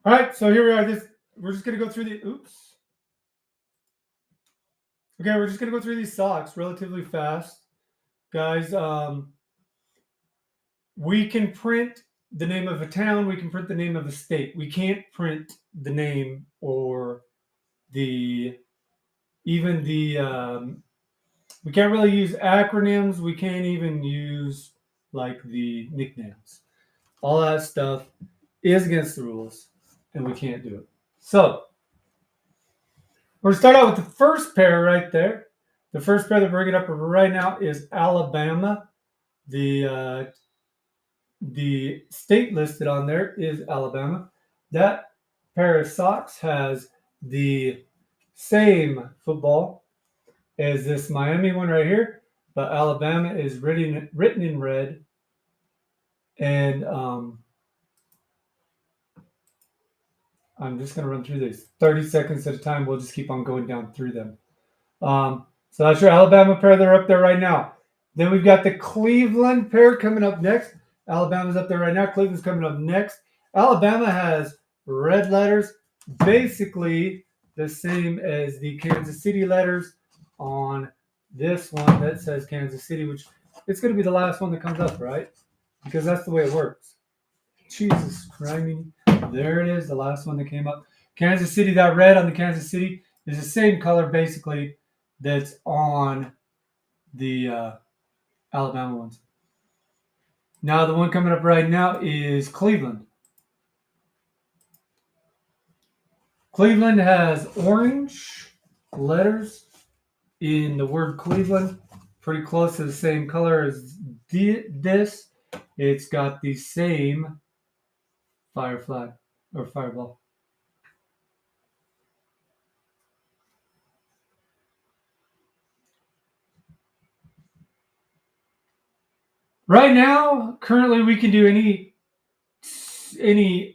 All right, so here we are. We're just gonna go through the oops. Okay, we're just gonna go through these socks relatively fast, guys. We can print the name of a town. We can print the name of a state. We can't print the name or the even the. We can't really use acronyms. We can't even use like the nicknames. All that stuff is against the rules, and we can't do it. So we're gonna start out with the first pair right there. The first pair that we're bringing up right now is Alabama. The state listed on there is Alabama. That pair of socks has the same football as this Miami one right here, but Alabama is written in red. And I'm just going to run through these 30 seconds at a time. We'll just keep on going down through them. So that's your Alabama pair. They're up there right now. Then we've got the Cleveland pair coming up next. Alabama's up there right now. Cleveland's coming up next. Alabama has red letters, basically the same as the Kansas City letters on this one that says Kansas City, which it's going to be the last one that comes up, right? Because that's the way it works. Jesus Christ. There it is, the last one that came up. Kansas City, that red on the Kansas City is the same color basically that's on the Alabama ones. Now the one coming up right now is Cleveland. Cleveland has orange letters in the word Cleveland, pretty close to the same color as this. It's got the same fire flag or fireball. Right now, currently, we can do any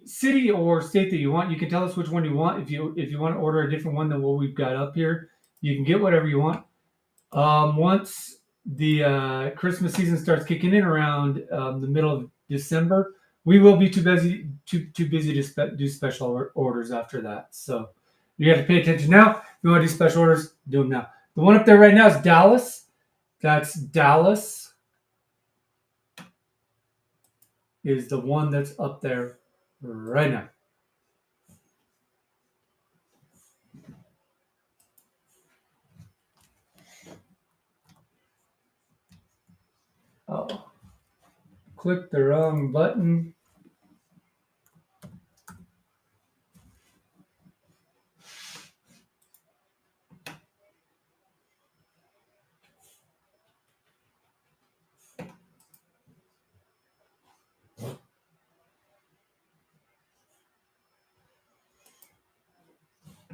city or state that you want. You can tell us which one you want. If you want to order a different one than what we've got up here, you can get whatever you want. Once the Christmas season starts kicking in around the middle of December, we will be too busy to do special orders after that. So you have to pay attention now. If you want to do special orders, do them now. The one up there right now is Dallas. That's Dallas. Is the one that's up there right now. Oh, click the wrong button.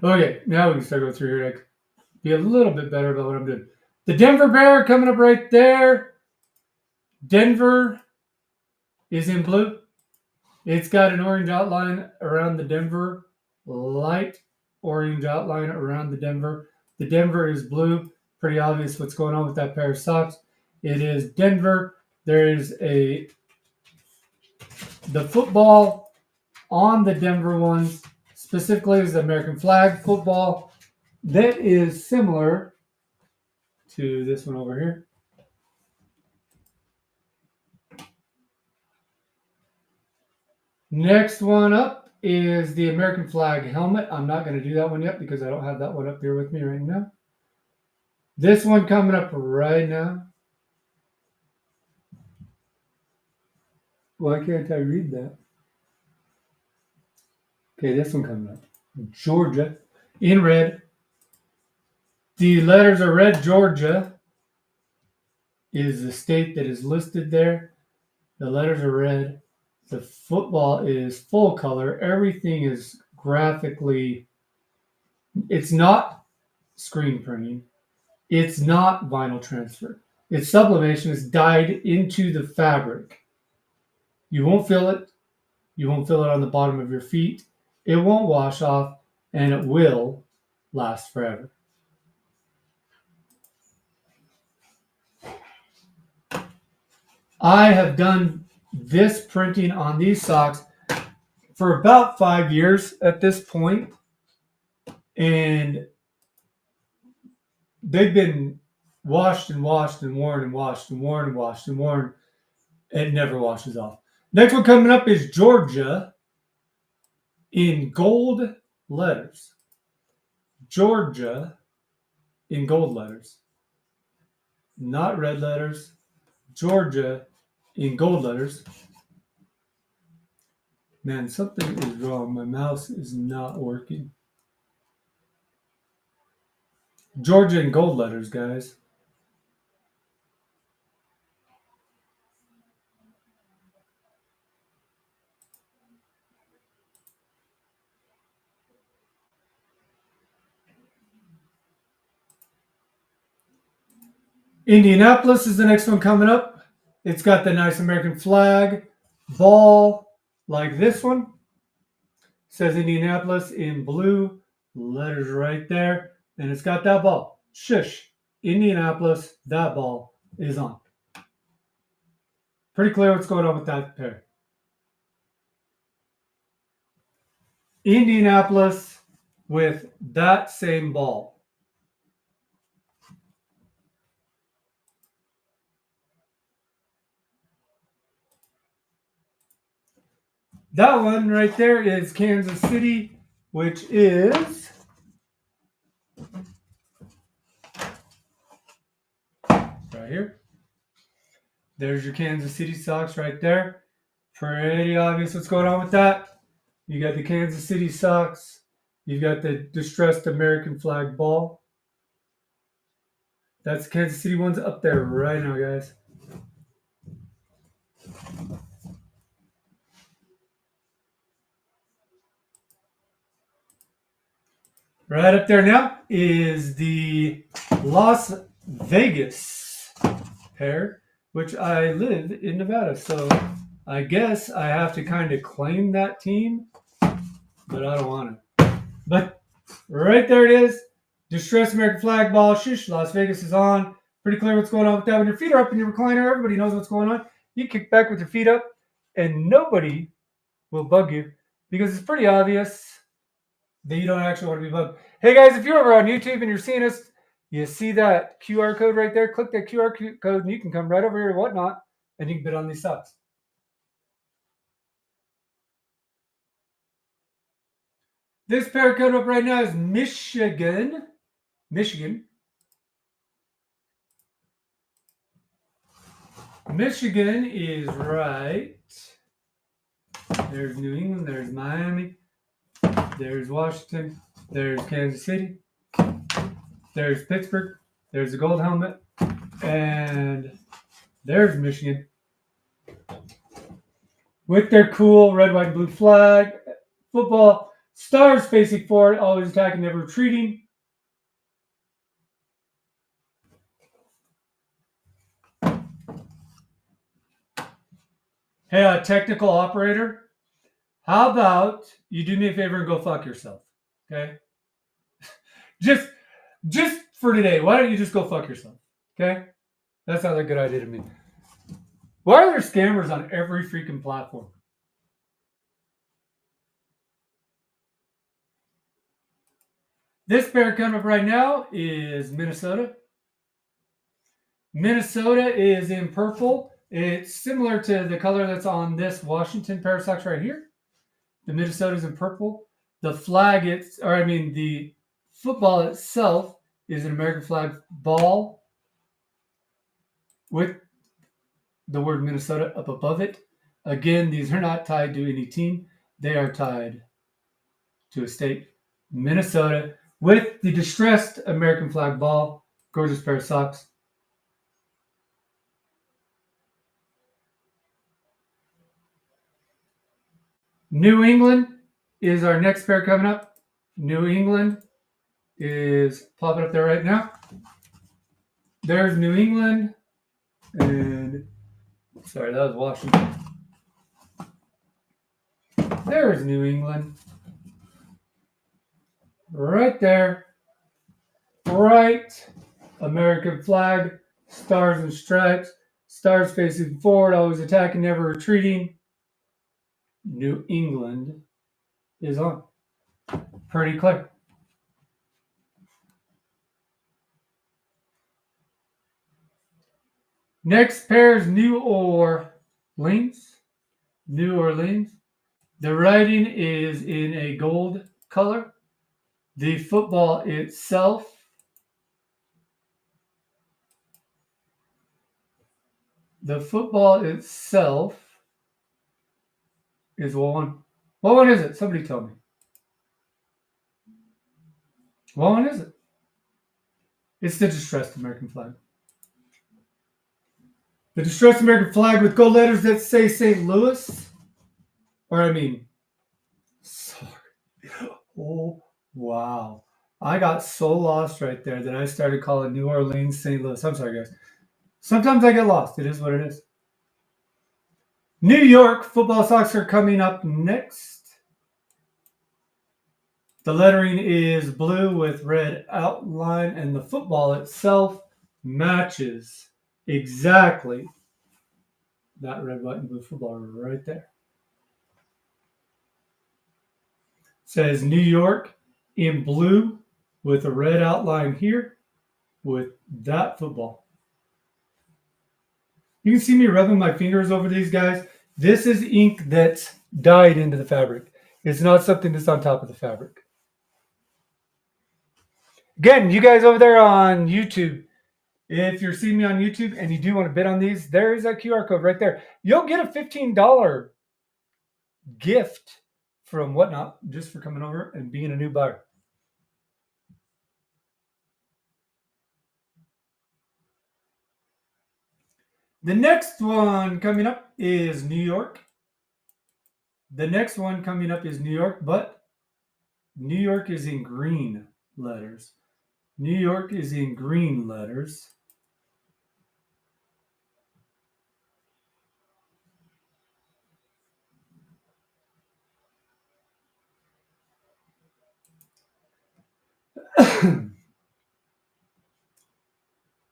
Okay, now we can start going through here. Like, be a little bit better about what I'm doing. The Denver Bear coming up right there. Denver is in blue. It's got an orange outline around the Denver, light orange outline around the Denver. The Denver is blue. Pretty obvious what's going on with that pair of socks. It is Denver. There is the football on the Denver ones, specifically is the American flag football that is similar to this one over here. Next one up is the American flag helmet. I'm not going to do that one yet because I don't have that one up here with me right now. This one coming up right now. Why can't I read that? Okay, this one coming up. Georgia in red. The letters are red. Georgia is the state that is listed there. The letters are red. The football is full color. Everything is graphically. It's not screen printing. It's not vinyl transfer. It's sublimation. It's dyed into the fabric. You won't feel it. You won't feel it on the bottom of your feet. It won't wash off, and it will last forever. I have done this printing on these socks for about 5 years at this point, and they've been washed and washed and worn and washed and worn and washed and worn. It never washes off. Next one coming up is Georgia in gold letters. Georgia in gold letters. Not red letters. Georgia in gold letters. Man, something is wrong. My mouse is not working. Georgia in gold letters, guys. Indianapolis is the next one coming up. It's got the nice American flag ball like this one. It says Indianapolis in blue letters right there. And it's got that ball. Shush. Indianapolis, that ball is on. Pretty clear what's going on with that pair. Indianapolis with that same ball. That one right there is Kansas City, which is right here. There's your Kansas City Sox right there. Pretty obvious what's going on with that. You got the Kansas City Sox. You've got the distressed American flag ball. That's Kansas City one's up there right now, guys. Right up there now is the Las Vegas pair, which I live in Nevada. So I guess I have to kind of claim that team, but I don't want to. But right there it is. Distressed American flag ball. Shush, Las Vegas is on. Pretty clear what's going on with that. When your feet are up in your recliner, everybody knows what's going on. You kick back with your feet up, and nobody will bug you because it's pretty obvious that you don't actually want to be bugged. Hey guys, if you're over on YouTube and you're seeing us, you see that QR code right there? Click that QR code and you can come right over here to Whatnot and you can bid on these socks. This pair coming up right now is Michigan. Michigan is right. There's New England, there's Miami, there's Washington, there's Kansas City, there's Pittsburgh, there's the gold helmet, and there's Michigan. With their cool red, white, and blue flag, football, stars facing forward, always attacking, never retreating. Hey, technical operator, how about you do me a favor and go fuck yourself, okay? just for today, why don't you just go fuck yourself, okay? That sounds like a good idea to me. Why are there scammers on every freaking platform? This pair coming up right now is Minnesota. Minnesota is in purple. It's similar to the color that's on this Washington pair of socks right here. The Minnesota's in purple. The flag, the football itself is an American flag ball with the word Minnesota up above it. Again, these are not tied to any team. They are tied to a state. Minnesota with the distressed American flag ball. Gorgeous pair of socks. New England is our next pair coming up. New England is popping up there right now. There's New England. And sorry, that was Washington. There's New England. Right there. Right. American flag. Stars and stripes. Stars facing forward, always attacking, never retreating. New England is on. Pretty clear. Next pair is New Orleans. New Orleans. The writing is in a gold color. The football itself is what one? What one is it? Somebody tell me. What one is it? It's the distressed American flag. The distressed American flag with gold letters that say St. Louis. Sorry. Oh, wow. I got so lost right there that I started calling New Orleans St. Louis. I'm sorry, guys. Sometimes I get lost. It is what it is. New York football socks are coming up next. The lettering is blue with red outline, and the football itself matches exactly that red, white, and blue football right there. It says New York in blue with a red outline here with that football. You can see me rubbing my fingers over these guys. This is ink that's dyed into the fabric. It's not something that's on top of the fabric. Again, you guys over there on YouTube, if you're seeing me on YouTube and you do want to bid on these, there is that QR code right there. You'll get a $15 gift from Whatnot just for coming over and being a new buyer. The next one coming up is New York. The next one coming up is New York, but New York is in green letters. New York is in green letters.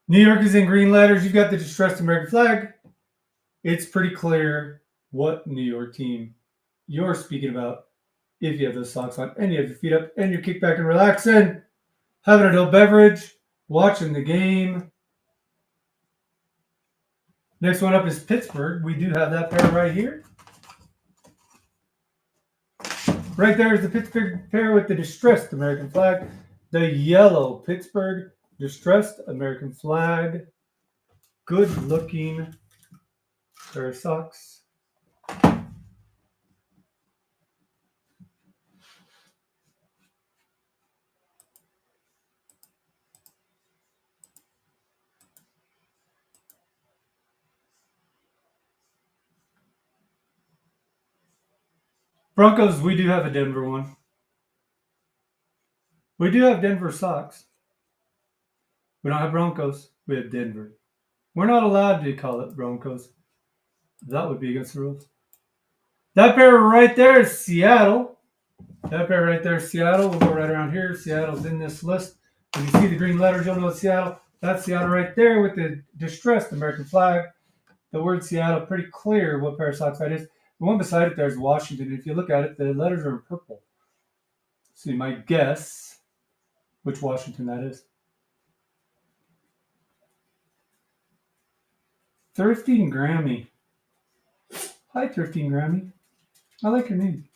New York is in green letters. You've got the distressed American flag. It's pretty clear what New York team you're speaking about if you have those socks on and you have your feet up and you're kicked back and relaxing, having an adult beverage, watching the game. Next one up is Pittsburgh. We do have that pair right here. Right there is the Pittsburgh pair with the distressed American flag. The yellow Pittsburgh distressed American flag. Good looking pair of socks. Broncos, we do have a Denver one. We do have Denver socks. We don't have Broncos. We have Denver. We're not allowed to call it Broncos. That would be against the rules. That pair right there is Seattle. That pair right there is Seattle. We'll go right around here. Seattle's in this list. When you see the green letters, you'll know it's Seattle. That's Seattle right there with the distressed American flag. The word Seattle, pretty clear what pair of socks that is. The one beside it there is Washington. If you look at it, the letters are in purple. So you might guess which Washington that is. Thrifting Grammy. Hi, Thrifting Grammy. I like your name.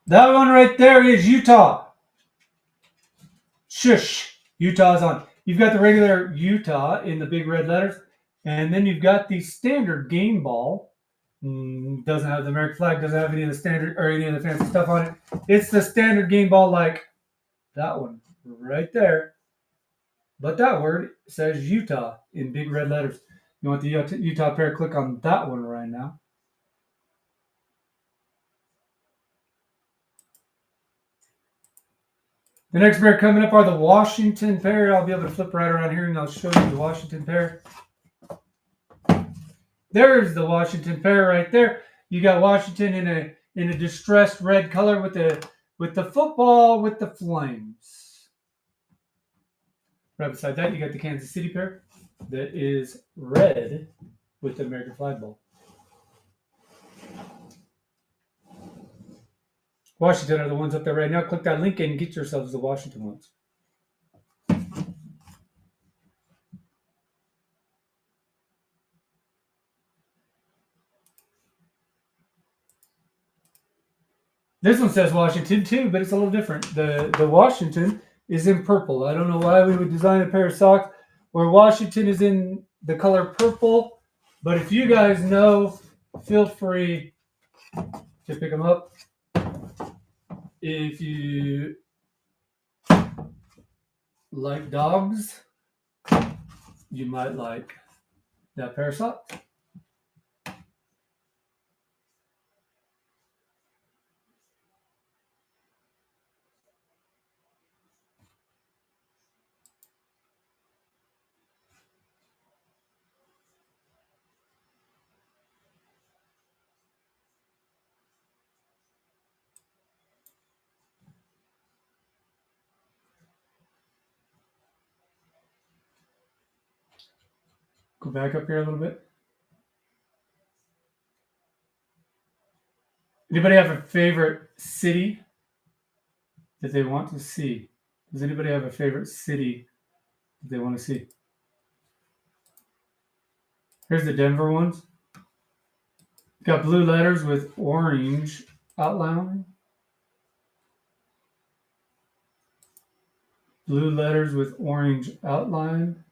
That one right there is Utah. Shush. Utah's on. You've got the regular Utah in the big red letters, and then you've got the standard game ball. Doesn't have the American flag, doesn't have any of the standard or any of the fancy stuff on it. It's the standard game ball like that one right there. But that word says Utah in big red letters. You want the Utah pair? Click on that one right now. The next pair coming up are the Washington pair. I'll be able to flip right around here and I'll show you the Washington pair. There's the Washington pair right there. You got Washington in a distressed red color with the football with the flames. Right beside that, you got the Kansas City pair that is red with the American flag ball. Washington are the ones up there right now. Click that link and get yourselves the Washington ones. This one says Washington too, but it's a little different. The Washington is in purple. I don't know why we would design a pair of socks where Washington is in the color purple, but if you guys know, feel free to pick them up. If you like dogs, you might like that pair of socks. Go back up here a little bit. Anybody have a favorite city that they want to see? Does anybody have a favorite city that they want to see? Here's the Denver ones. Got blue letters with orange outline. Blue letters with orange outline.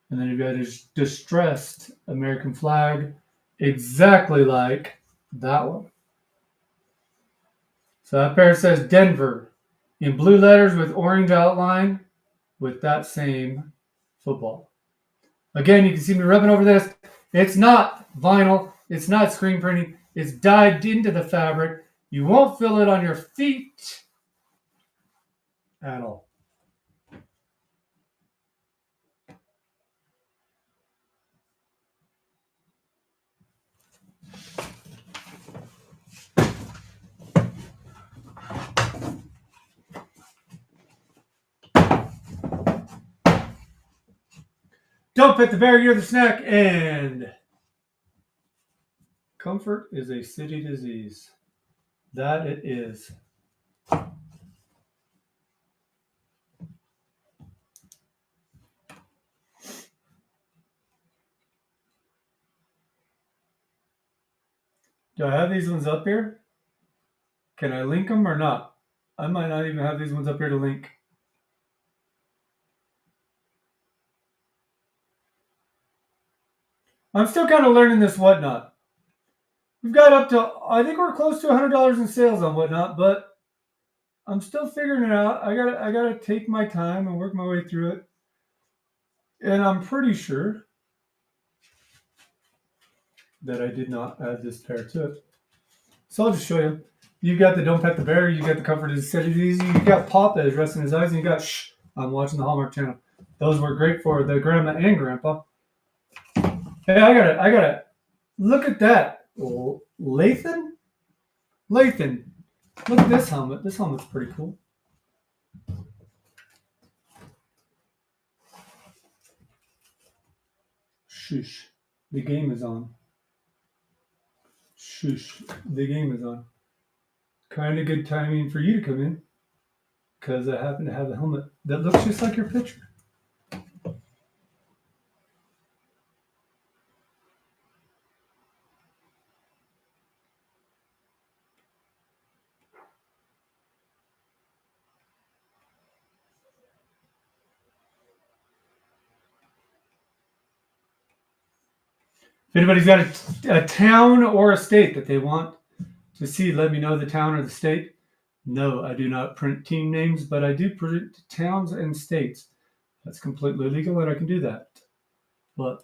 And then you've got a distressed American flag, exactly like that one. So that pair says Denver in blue letters with orange outline with that same football. Again, you can see me rubbing over this. It's not vinyl. It's not screen printing. It's dyed into the fabric. You won't feel it on your feet at all. Don't pet the bear, you're the snack, and comfort is a city disease. That it is. Do I have these ones up here? Can I link them or not? I might not even have these ones up here to link. I'm still kind of learning this Whatnot. We've got up to, I think we're close to $100 in sales on Whatnot, but I'm still figuring it out. I gotta take my time and work my way through it. And I'm pretty sure that I did not add this pair to it. So I'll just show you. You got the Don't Pet the Bear, you got the Comfort is City Disease, you got Pop that is resting his eyes, and you got Shh, I'm watching the Hallmark Channel. Those were great for the grandma and grandpa. Hey, I got it. Look at that. Lathan? Lathan. Look at this helmet. This helmet's pretty cool. Shush. The game is on. Shush. The game is on. Kind of good timing for you to come in, because I happen to have a helmet that looks just like your picture. If anybody's got a town or a state that they want to see, let me know the town or the state. No, I do not print team names, but I do print towns and states. That's completely legal, and I can do that. But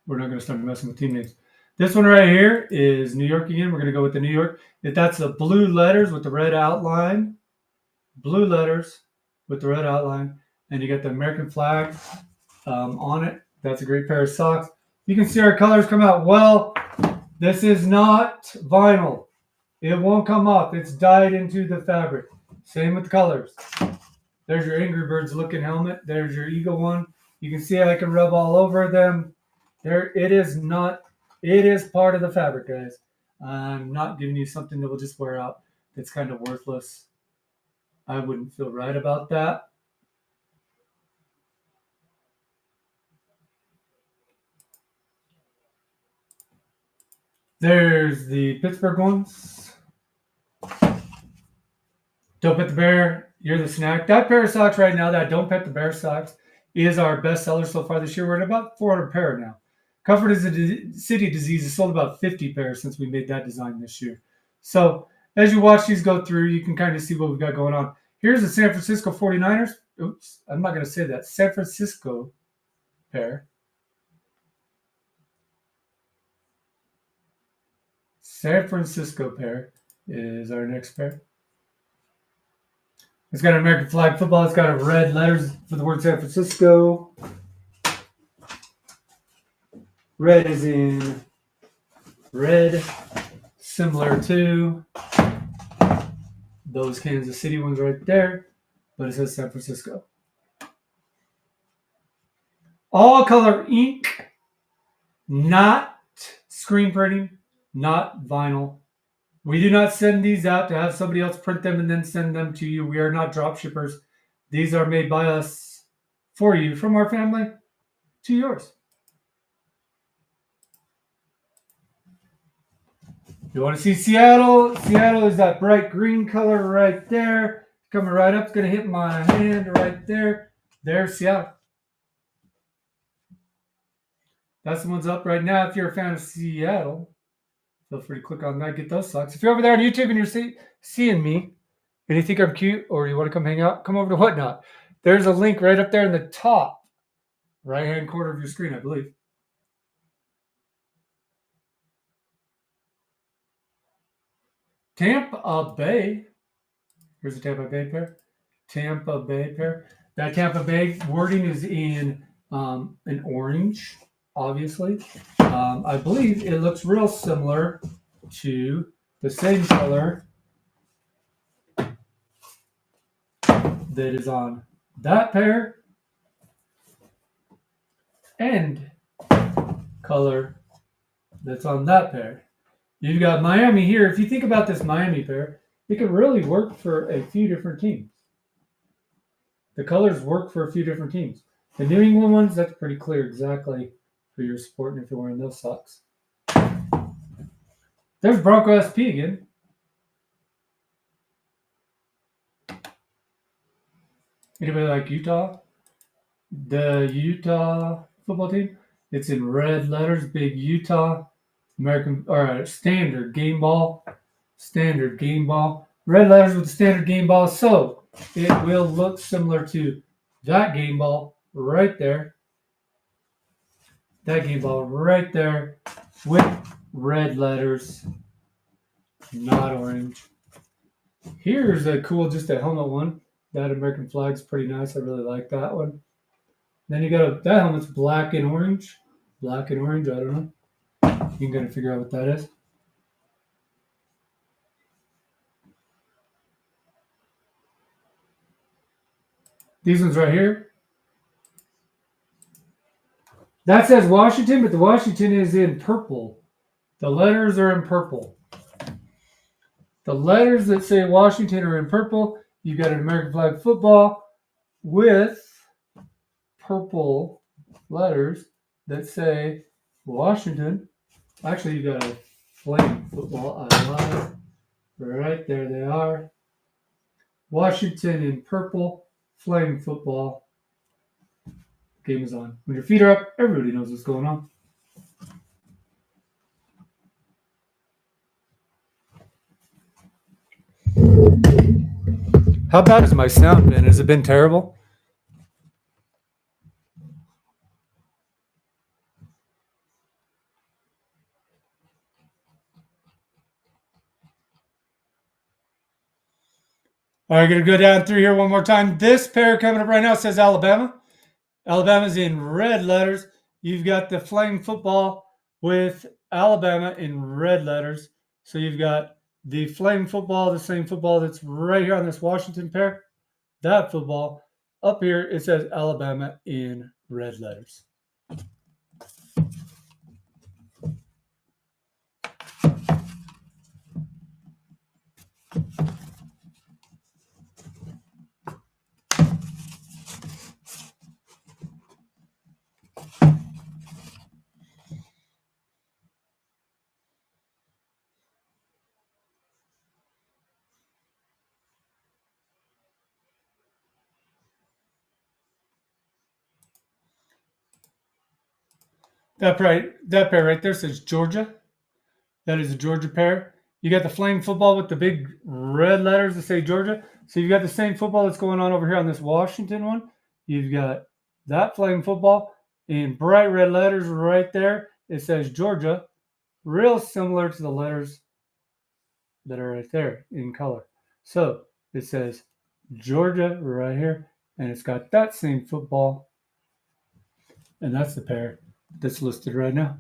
we're not going to start messing with team names. This one right here is New York again. We're going to go with the New York. If that's the blue letters with the red outline, blue letters with the red outline, and you got the American flag on it. That's a great pair of socks. You can see our colors come out well. This is not vinyl. It won't come off. It's dyed into the fabric. Same with the colors. There's your Angry Birds looking helmet. There's your Eagle one. You can see I can rub all over them. There, it is not It is part of the fabric, guys. I'm not giving you something that will just wear out. That's kind of worthless. I wouldn't feel right about that. There's the Pittsburgh ones. Don't Pet the Bear, you're the snack. That pair of socks right now, that Don't Pet the Bear socks, is our best seller so far this year. We're at about 400 pair now. Comfort is a city disease has sold about 50 pairs since we made that design this year. So as you watch these go through, you can kind of see what we've got going on. Here's the San Francisco 49ers. Oops, I'm not going to say that. San Francisco pair. San Francisco pair is our next pair. It's got an American flag football. It's got a red letters for the word San Francisco. Red is in red, similar to those Kansas City ones right there, but it says San Francisco. All color ink, not screen printing, not vinyl. We do not send these out to have somebody else print them and then send them to you. We are not drop shippers. These are made by us for you, from our family to yours. You want to see Seattle? Seattle is that bright green color right there. Coming right up. It's going to hit my hand right there. There's Seattle. That's the one's up right now. If you're a fan of Seattle, feel free to click on that, get those socks. If you're over there on YouTube and you're seeing me and you think I'm cute or you want to come hang out, come over to Whatnot. There's a link right up there in the top right-hand corner of your screen, I believe. Tampa Bay. Here's the Tampa Bay pair. Tampa Bay pair. That Tampa Bay wording is in an orange, obviously. I believe it looks real similar to the same color that is on that pair and color that's on that pair. You've got Miami here. If you think about this Miami pair, it could really work for a few different teams. The colors work for a few different teams. The New England ones, that's pretty clear exactly who you're supporting if you're wearing those socks. There's Bronco SP again. Anybody like Utah? The Utah football team? It's in red letters, big Utah. American or standard game ball. Standard game ball. Red letters with the standard game ball. So it will look similar to that game ball right there. That game ball right there with red letters, not orange. Here's a cool, just a helmet one. That American flag's pretty nice. I really like that one. Then you got that helmet's black and orange. Black and orange, I don't know. You can kind of figure out what that is. These ones right here. That says Washington, but the Washington is in purple. The letters are in purple. The letters that say Washington are in purple. You've got an American flag football with purple letters that say Washington. Actually, you got a flame football. I lied. Right there they are. Washington in purple, flame football. Game is on. When your feet are up, everybody knows what's going on. How bad has my sound been? Has it been terrible? All right, going to go down through here one more time. This pair coming up right now says Alabama. Alabama's in red letters. You've got the flame football with Alabama in red letters. So you've got the flame football, the same football that's right here on this Washington pair. That football. Up here, it says Alabama in red letters. That pair right there says Georgia. That is a Georgia pair. You got the flame football with the big red letters that say Georgia. So you've got the same football that's going on over here on this Washington one. You've got that flame football in bright red letters right there. It says Georgia, real similar to the letters that are right there in color. So it says Georgia right here, and it's got that same football, and that's the pair that's listed right now.